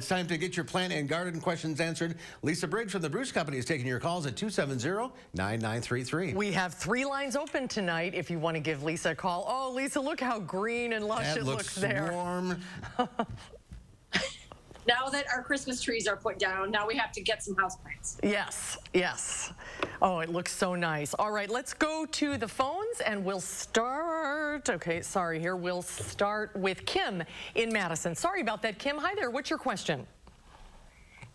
It's time to get your plant and garden questions answered. Lisa Briggs from the Bruce Company is taking your calls at 270-9933. We have 3 lines open tonight if you want to give Lisa a call. Oh, Lisa, look how green and lush it looks there. Warm. Now that our Christmas trees are put down, now we have to get some houseplants. Yes, yes. Oh, it looks so nice. All right, let's go to the phones and we'll start. Okay, sorry here. We'll start with Kim in Madison. Sorry about that, Kim. Hi there. What's your question?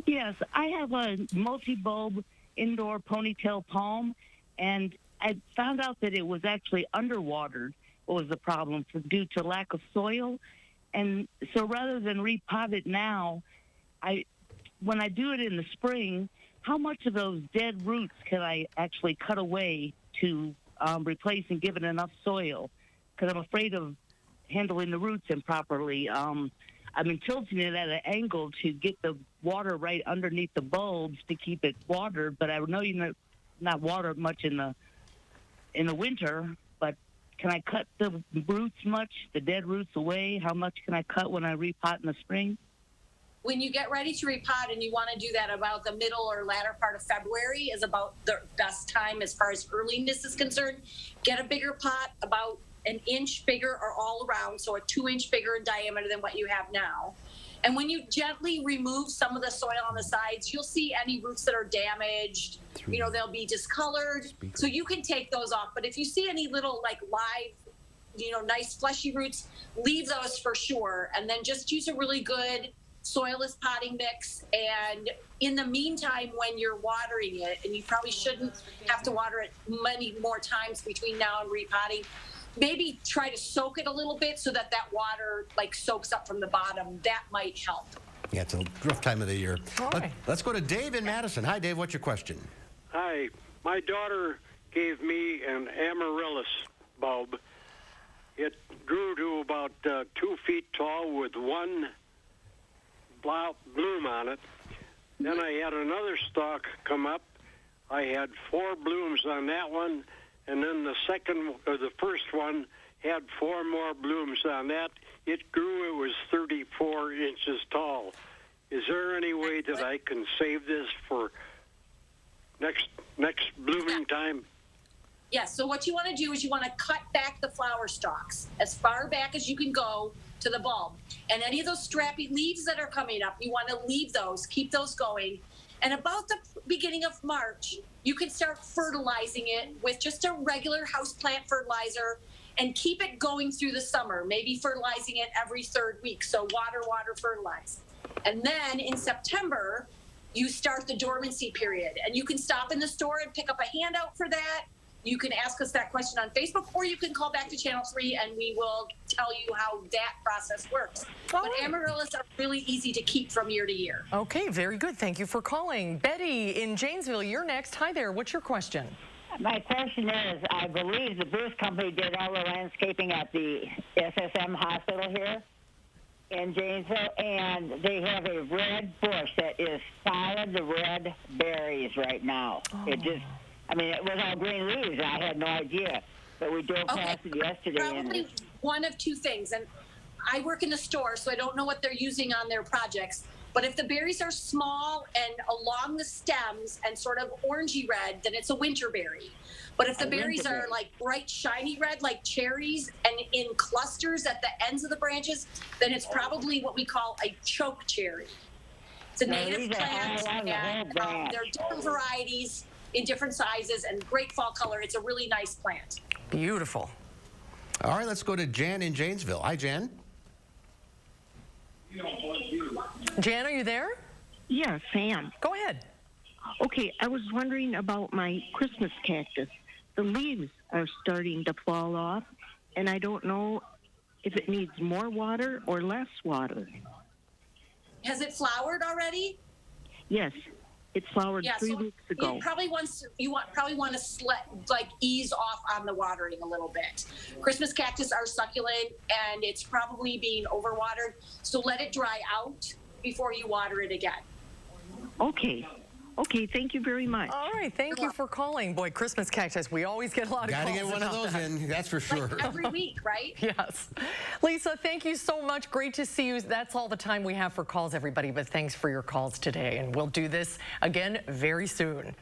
Yes, I have a multi-bulb indoor ponytail palm, and I found out that it was actually underwatered. What was the problem? Due to lack of soil. And so rather than repot it now, when I do it in the spring, how much of those dead roots can I actually cut away to replace and give it enough soil? Because I'm afraid of handling the roots improperly. I've been tilting it at an angle to get the water right underneath the bulbs to keep it watered, but I know you not water much in the winter, but can I cut the roots much, the dead roots away? How much can I cut when I repot in the spring? When you get ready to repot and you want to do that about the middle or latter part of February is about the best time as far as earliness is concerned. Get a bigger pot, about an inch bigger or all around, so a 2-inch bigger in diameter than what you have now. And when you gently remove some of the soil on the sides, you'll see any roots that are damaged. You know, they'll be discolored. So you can take those off. But if you see any little like live, nice fleshy roots, leave those for sure. And then just use a really good soilless potting mix. And in the meantime, when you're watering it, and you probably shouldn't have to water it many more times between now and repotting, maybe try to soak it a little bit so that water like soaks up from the bottom. That might help. Yeah, it's a rough time of the year. All right. Let's go to Dave in Madison. Hi, Dave. What's your question? Hi. My daughter gave me an amaryllis bulb. It grew to about 2 feet tall with one bloom on it. Then I had another stalk come up. I had 4 blooms on that one. And then the first one had 4 more blooms on that. It grew, it was 34 inches tall. Is there any way that I can save this for next blooming time? Yes, so what you want to do is you want to cut back the flower stalks as far back as you can go to the bulb. And any of those strappy leaves that are coming up, you want to leave those, keep those going. And about the beginning of March, you can start fertilizing it with just a regular houseplant fertilizer and keep it going through the summer, maybe fertilizing it every 3rd week. So water, fertilize. And then in September, you start the dormancy period. And you can stop in the store and pick up a handout for that. You can ask us that question on Facebook, or you can call back to Channel 3 and we will tell you how that process works. But amaryllis are really easy to keep from year to year. Okay, very good. Thank you for calling. Betty in Janesville, you're next. Hi there. What's your question? My question is, I believe the Bruce Company did all the landscaping at the SSM hospital here in Janesville, and they have a red bush that is solid red berries right now. It just... it was all green leaves. I had no idea. But we drove past it yesterday. Probably one of 2 things. And I work in the store, so I don't know what they're using on their projects. But if the berries are small and along the stems and sort of orangey red, then it's a winter berry. But if the berries are like bright, shiny red, like cherries, and in clusters at the ends of the branches, then it's probably what we call a choke cherry. It's a native plant, and there are different varieties in different sizes and great fall color. It's a really nice plant. Beautiful. All right, let's go to Jan in Janesville. Hi, Jan. Jan, are you there? Yes, I am. Go ahead. Okay, I was wondering about my Christmas cactus. The leaves are starting to fall off, and I don't know if it needs more water or less water. Has it flowered already? Yes. It flowered 3 weeks ago. You probably want to ease off on the watering a little bit. Christmas cactus are succulent, and it's probably being overwatered. So let it dry out before you water it again. Okay. Okay, thank you very much. All right, thank you for calling. Boy, Christmas cactus, we always get a lot of Gotta calls get one of about those that. in, that's for sure. Like every week, right? Yes. Lisa, thank you so much. Great to see you. That's all the time we have for calls, everybody, but thanks for your calls today, and we'll do this again very soon.